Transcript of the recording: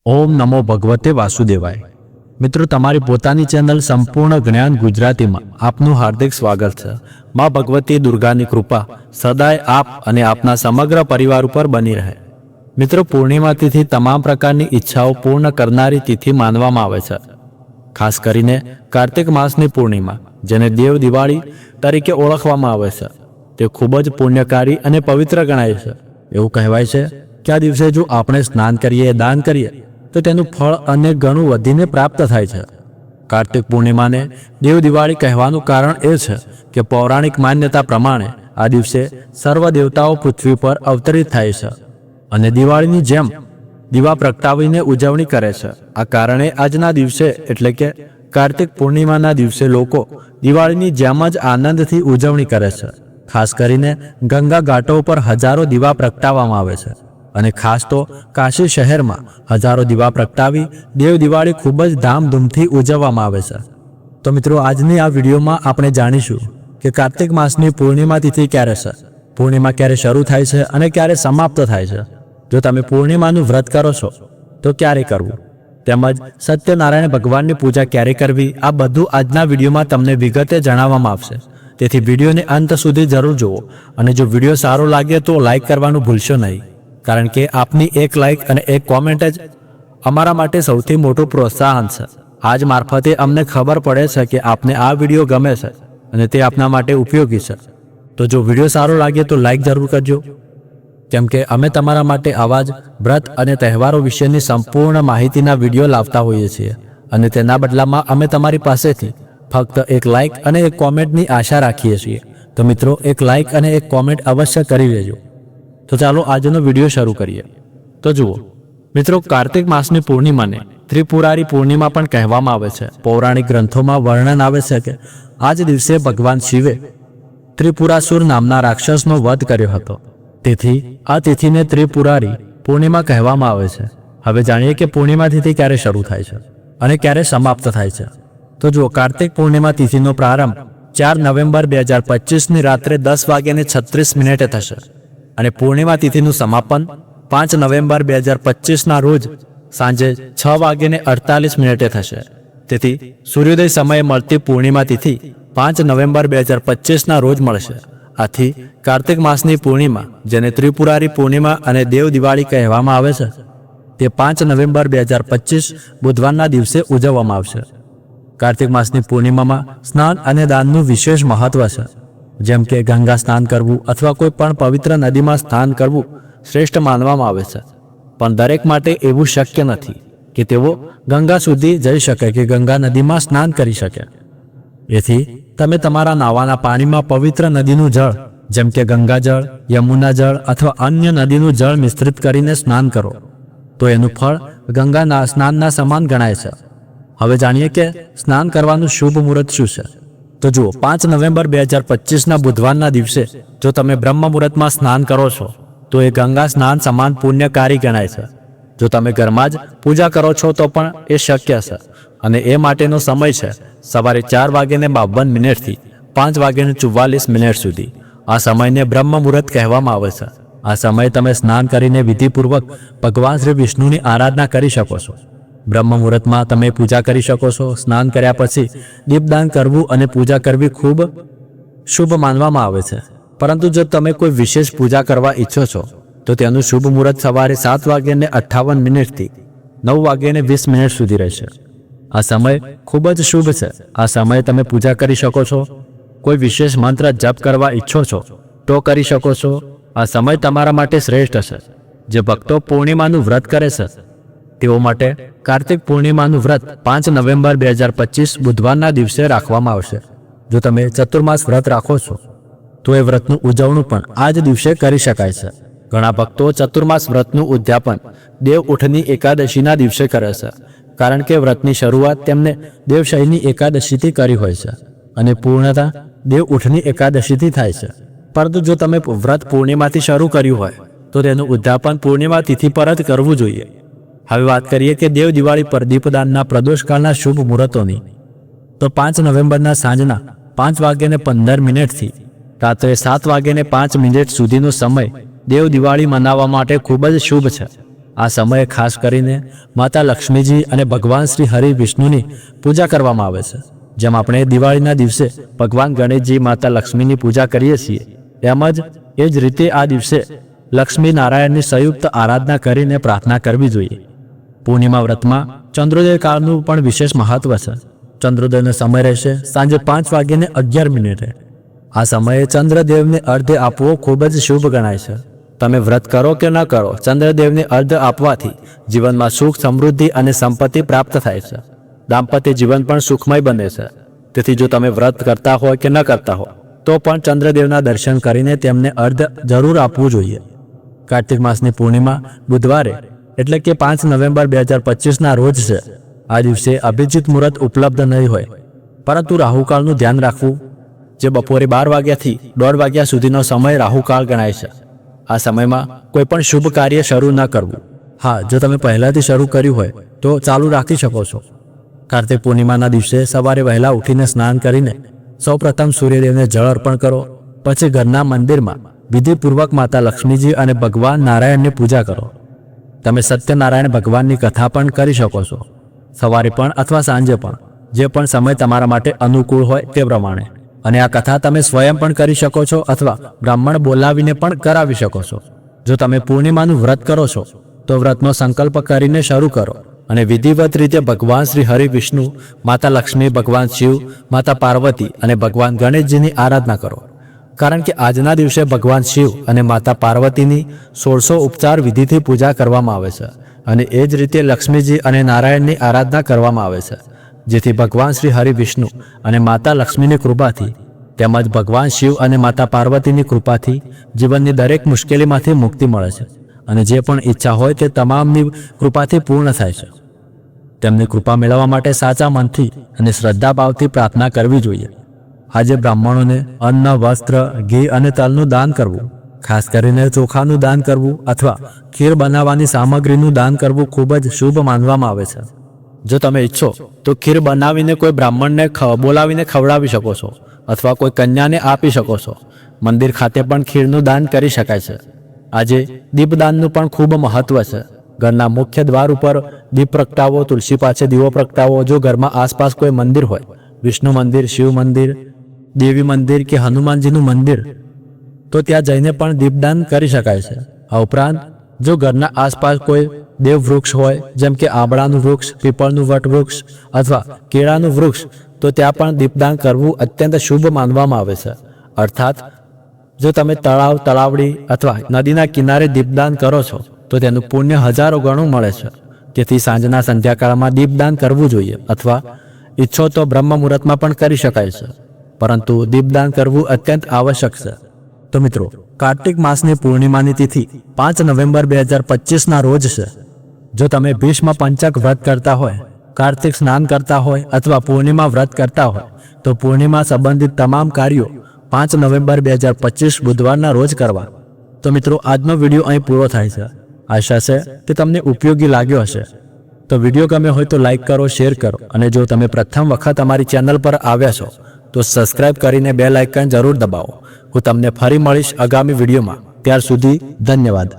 ઓમ નમો ભગવતે વાસુદેવાય। મિત્રો, તમારી પોતાની ચેનલ સંપૂર્ણ જ્ઞાન ગુજરાતીમાં આપનું હાર્દિક સ્વાગત છે। માં ભગવતી દુર્ગાની કૃપા સદાય આપ અને આપના સમગ્ર પરિવાર ઉપર બની રહે। મિત્રો, પૂર્ણિમા તિથિ તમામ પ્રકારની ઈચ્છાઓ પૂર્ણ કરનારી તિથિ માનવામાં આવે છે। ખાસ કરીને કાર્તિક માસની પૂર્ણિમા, જેને દેવ દિવાળી તરીકે ઓળખવામાં આવે છે, તે ખૂબ જ પુણ્યકારી અને પવિત્ર ગણાય છે। એવું કહેવાય છે કે આ દિવસે જો આપણે સ્નાન કરીએ, દાન કરીએ તો તેનું ફળ અનેક ગણું વધીને પ્રાપ્ત થાય છે। કાર્તિક પૂર્ણિમાને દેવ દિવાળી કહેવાનું કારણ એ છે કે પૌરાણિક માન્યતા પ્રમાણે આ દિવસે સર્વ દેવતાઓ પૃથ્વી પર અવતરિત થાય છે અને દિવાળીની જેમ દીવા પ્રગટાવીને ઉજવણી કરે છે। આ કારણે આજના દિવસે એટલે કે કાર્તિક પૂર્ણિમાના દિવસે લોકો દિવાળીની જેમ જ આનંદથી ઉજવણી કરે છે। ખાસ કરીને ગંગા ઘાટો ઉપર હજારો દીવા પ્રગટાવવામાં આવે છે અને ખાસ તો કાશી શહેરમાં હજારો દીવા પ્રગટાવી દેવ દિવાળી ખૂબ જ ધામધૂમથી ઉજવવામાં આવે છે। તો મિત્રો, આજની આ વિડીયોમાં આપણે જાણીશું કે કાર્તિક માસની પૂર્ણિમા તિથિ ક્યારે છે, પૂર્ણિમા ક્યારે શરૂ થાય છે અને ક્યારે સમાપ્ત થાય છે। જો તમે પૂર્ણિમાનું વ્રત કરો છો તો ક્યારે કરવું, તેમજ સત્યનારાયણ ભગવાનની પૂજા ક્યારે કરવી, આ બધું આજના વિડીયોમાં તમને વિગતે જણાવવામાં આવશે। તેથી વિડીયોને અંત સુધી જરૂર જુઓ અને જો વિડીયો સારો લાગે તો લાઈક કરવાનું ભૂલશો નહીં, કારણ કે આપની એક લાઈક અને એક કોમેન્ટ જ અમારા માટે સૌથી મોટું પ્રોત્સાહન છે। આજ મારફતે અમને ખબર પડે છે કે આપને આ વિડીયો ગમે છે અને તે આપના માટે ઉપયોગી છે। તો જો વિડીયો સારો લાગે તો લાઈક જરૂર કરજો, કેમ કે અમે તમારા માટે આવા જ વ્રત અને તહેવારો વિશેની સંપૂર્ણ માહિતીના વિડીયો લાવતા હોઈએ છીએ અને તેના બદલામાં અમે તમારી પાસેથી ફક્ત એક લાઈક અને એક કોમેન્ટની આશા રાખીએ છીએ। તો મિત્રો, એક લાઈક અને એક કોમેન્ટ અવશ્ય કરી લેજો। તો ચાલો આજનો વિડીયો શરૂ કરીએ। તો જુઓ મિત્રો, કાર્તિક માસની પૂર્ણિમાને ત્રિપુરારી પૂર્ણિમા પણ કહેવામાં આવે છે। પૌરાણિક ગ્રંથોમાં વર્ણન આવે છે કે આ જ દિવસે ભગવાન શિવે ત્રિપુરાસુર નામના રાક્ષસનો વધ કર્યો હતો, તેથી આ તિથિને ત્રિપુરારી પૂર્ણિમા કહેવામાં આવે છે। હવે જાણીએ કે પૂર્ણિમા તિથિ ક્યારે શરૂ થાય છે અને ક્યારે સમાપ્ત થાય છે। તો જુઓ, કાર્તિક પૂર્ણિમા તિથિનો પ્રારંભ 4 નવેમ્બર 2025ની રાત્રે 10:36 થશે અને પૂર્ણિમા તિથિનું સમાપન 5 નવેમ્બર 2025ના રોજ સાંજે 6:48 થશે। તેથી સૂર્યોદય સમયે મળતી પૂર્ણિમા તિથિ 5 નવેમ્બર 2025ના રોજ મળશે। આથી કાર્તિક માસની પૂર્ણિમા, જેને ત્રિપુરારી પૂર્ણિમા અને દેવ દિવાળી કહેવામાં આવે છે, તે 5 નવેમ્બર 2025 બુધવારના દિવસે ઉજવવામાં આવશે। કાર્તિક માસની પૂર્ણિમામાં સ્નાન અને દાનનું વિશેષ મહત્વ છે। જેમ કે ગંગા સ્નાન કરવું અથવા કોઈ પણ પવિત્ર નદીમાં સ્નાન કરવું શ્રેષ્ઠ માનવામાં આવે છે, પણ દરેક માટે એવું શક્ય નથી કે તેઓ ગંગા સુધી જઈ શકે કે ગંગા નદીમાં સ્નાન કરી શકે। એથી તમે તમારા નાવાના પાણીમાં પવિત્ર નદીનું જળ, જેમ કે ગંગાજળ, યમુના જળ અથવા અન્ય નદીનું જળ મિશ્રિત કરીને સ્નાન કરો તો એનું ફળ ગંગાના સ્નાનના સમાન ગણાય છે। હવે જાણીએ કે સ્નાન કરવાનું શુભ મુહૂર્ત શું છે। તો જુઓ, 5 નવેમ્બર 2025ના બુધવારના દિવસે જો તમે બ્રહ્મ મુહૂર્તમાં સ્નાન કરો છો તો એ ગંગા સ્નાન સમાન પુણ્યકારી ગણાય છે। જો તમે ઘરમાં જ પૂજા કરો છો તો પણ એ શક્ય છે અને એ માટેનો સમય છે સવારે 4:52 થી 5:44 સુધી। આ સમયને બ્રહ્મ મુહૂર્ત કહેવામાં આવે છે। આ સમયે તમે સ્નાન કરીને વિધિપૂર્વક ભગવાન શ્રી વિષ્ણુની આરાધના કરી શકો છો। બ્રહ્મ મુહૂર્તમાં તમે પૂજા કરી શકો છો। સ્નાન કર્યા પછી દીપદાન કરવું અને પૂજા કરવી ખૂબ શુભ માનવામાં આવે છે, પરંતુ જો તમે કોઈ વિશેષ પૂજા કરવા ઈચ્છો છો તો તેનું શુભ મુહૂર્ત સવારે 7:58 થી 9:20 સુધી રહેશે। આ સમય ખૂબ જ શુભ છે। આ સમયે તમે પૂજા કરી શકો છો, કોઈ વિશેષ મંત્ર જપ કરવા ઈચ્છો છો તો કરી શકો છો। આ સમય તમારા માટે શ્રેષ્ઠ છે। જે ભક્તો પૂર્ણિમાનું વ્રત કરે છે તેઓ માટે કાર્તિક પૂર્ણિમાનું વ્રત 5 નવેમ્બર 2025 બુધવારના દિવસે રાખવામાં આવશે। જો તમે ચતુર્માસ વ્રત રાખો છો તો એ વ્રતનું ઉજવણું પણ આ જ દિવસે કરી શકાય છે। ઘણા ભક્તો ચતુર્માસ વ્રતનું ઉદ્યાપન દેવ ઉઠની એકાદશીના દિવસે કરે છે, કારણ કે વ્રતની શરૂઆત તેમને દેવશયની એકાદશીથી કરી હોય છે અને પૂર્ણતા દેવ ઉઠની એકાદશીથી થાય છે। પરંતુ જો તમે વ્રત પૂર્ણિમાથી શરૂ કર્યું હોય તો તેનું ઉદ્યાપન પૂર્ણિમા તિથિ પર જ કરવું જોઈએ। હવે વાત કરીએ કે દેવ દિવાળી પર દીપદાનના પ્રદોષકાળના શુભ મુહૂર્તોની। તો 5 નવેમ્બરના સાંજના 5:15 થી રાત્રે 7:05 સુધીનો સમય દેવ દિવાળી મનાવવા માટે ખૂબ જ શુભ છે। આ સમયે ખાસ કરીને માતા લક્ષ્મીજી અને ભગવાન શ્રી હરિ વિષ્ણુની પૂજા કરવામાં આવે છે. જેમ આપણે દિવાળીના દિવસે ભગવાન ગણેશજી માતા લક્ષ્મીની પૂજા કરીએ છીએ, તેમજ એ જ રીતે આ દિવસે લક્ષ્મી નારાયણની સંયુક્ત આરાધના કરીને પ્રાર્થના કરવી જોઈએ. પૂર્ણિમા વ્રતમાં ચંદ્રોદય કાળનું પણ વિશેષ મહત્વ છે. ચંદ્રોદયનો સમય રહેશે સાંજે 5:11. આ સમયે ચંદ્રદેવને અર્ધ્ય આપવો ખૂબ જ શુભ ગણાય છે. તમે વ્રત કરો કે ન કરો, ચંદ્રદેવને અર્ધ્ય આપવાથી જીવનમાં સુખ, સમૃદ્ધિ અને સંપત્તિ પ્રાપ્ત થાય છે. દાંપત્ય જીવન પણ સુખમય બને છે. તેથી જો તમે વ્રત કરતા હોય કે ન કરતા હો તો પણ ચંદ્રદેવના દર્શન કરીને તેમને અર્ધ્ય જરૂર આપવું જોઈએ. કાર્તિક માસની પૂર્ણિમા બુધવારે એટલે કે 5 નવેમ્બર 2025ના રોજ છે. આ દિવસે અભિજીત મુહૂર્ત ઉપલબ્ધ નહીં હોય, પરંતુ રાહુકાળનું ધ્યાન રાખવું, જે બપોરે 12 વાગ્યાથી 1:30 વાગ્યા સુધીનો સમય રાહુકાળ ગણાય છે. આ સમયમાં કોઈ પણ શુભ કાર્ય શરૂ ન કરવું. હા, જો તમે પહેલાથી શરૂ કર્યું હોય તો ચાલુ રાખી શકો છો. કાર્તિક પૂર્ણિમાના દિવસે સવારે વહેલા ઉઠીને સ્નાન કરીને સૌપ્રથમ સૂર્યદેવને જળ અર્પણ કરો. પછી ઘરના મંદિરમાં વિધિપૂર્વક માતા લક્ષ્મીજી અને ભગવાન નારાયણની પૂજા કરો. તમે સત્યનારાયણ ભગવાનની કથા પણ કરી શકો છો, સવારે પણ અથવા સાંજે પણ, જે પણ સમય તમારા માટે અનુકૂળ હોય તે પ્રમાણે. અને આ કથા તમે સ્વયં પણ કરી શકો છો અથવા બ્રાહ્મણ બોલાવીને પણ કરાવી શકો છો. જો તમે પૂર્ણિમાનું વ્રત કરો છો તો વ્રતનો સંકલ્પ કરીને શરૂ કરો અને વિધિવત રીતે ભગવાન શ્રી હરિ વિષ્ણુ, માતા લક્ષ્મી, ભગવાન શિવ, માતા પાર્વતી અને ભગવાન ગણેશજીની આરાધના કરો. કારણ કે આજના દિવસે ભગવાન શિવ અને માતા પાર્વતીની 1600 ઉપચાર વિધિથી પૂજા કરવામાં આવે છે અને એ જ રીતે લક્ષ્મીજી અને નારાયણની આરાધના કરવામાં આવે છે, જેથી ભગવાન શ્રી હરિ વિષ્ણુ અને માતા લક્ષ્મીની કૃપાથી તેમજ ભગવાન શિવ અને માતા પાર્વતીની કૃપાથી જીવનની દરેક મુશ્કેલીમાંથી મુક્તિ મળે છે અને જે પણ ઈચ્છા હોય તે તમામની કૃપાથી પૂર્ણ થાય છે. તેમની કૃપા મેળવવા માટે સાચા મનથી અને શ્રદ્ધાભાવથી પ્રાર્થના કરવી જોઈએ. આજે બ્રાહ્મણોને અન્ન, વસ્ત્ર, ઘી અને તલનું દાન કરવું, ખાસ કરીને ચોખાનું દાન કરવું અથવા ખીર બનાવવાની સામગ્રીનું દાન કરવું ખૂબ જ શુભ માનવામાં આવે છે. જો તમે ઈચ્છો તો ખીર બનાવીને કોઈ બ્રાહ્મણને બોલાવીને ખવડાવી શકો છો અથવા કોઈ કન્યાને આપી શકો છો. મંદિર ખાતે પણ ખીરનું દાન કરી શકાય છે. આજે દીપદાનનું પણ ખૂબ મહત્વ છે. ઘરના મુખ્ય દ્વાર ઉપર દીપ પ્રગટાવો, તુલસી પાસે દીવો પ્રગટાવો. જો ઘરમાં આસપાસ કોઈ મંદિર હોય, વિષ્ણુ મંદિર, શિવ મંદિર, દેવી મંદિર કે હનુમાનજીનું મંદિર, તો ત્યાં જઈને પણ દીપદાન કરી શકાય છે. આ ઉપરાંત જો ઘરના આસપાસ કોઈ દેવ વૃક્ષ હોય, જેમ કે આંબળાનું વૃક્ષ, પીપળનું વટવૃક્ષ અથવા કેળાનું વૃક્ષ, તો ત્યાં પણ દીપદાન કરવું અત્યંત શુભ માનવામાં આવે છે. અર્થાત જો તમે તળાવ, તળાવડી અથવા નદીના કિનારે દીપદાન કરો છો તો તેનું પુણ્ય હજારો ગણું મળે છે. તેથી સાંજના સંધ્યાકાળમાં દીપદાન કરવું જોઈએ અથવા ઈચ્છો તો બ્રહ્મ મુહૂર્તમાં પણ કરી શકાય છે, પરંતુ દીપદાન કરવું અત્યંત આવશ્યક છે. તો મિત્રો, કાર્તિક માસની પૂર્ણિમાની તિથિ 5 નવેમ્બર 2025ના રોજ છે. જો તમે ભીષ્મ પંચક વ્રત કરતા હોય, કાર્તિક સ્નાન કરતા હોય અથવા પૂર્ણિમા વ્રત કરતા હોય તો પૂર્ણિમા સંબંધિત તમામ કાર્યો 5 નવેમ્બર 2025 બુધવારના રોજ કરવા. તો મિત્રો, આજનો વિડીયો અહીં પૂરો થાય છે. આશા છે કે તમને ઉપયોગી લાગ્યો હશે. તો વિડીયો ગમ્યો હોય તો લાઈક કરો, શેર કરો અને જો તમે પ્રથમ વખત અમારી ચેનલ પર આવ્યા છો તો સબસ્ક્રાઇબ કરીને બેલ આઇકન જરૂર દબાવો. હું તમને ફરી મળીશ આગામી વિડીયોમાં. ત્યાર સુધી ધન્યવાદ.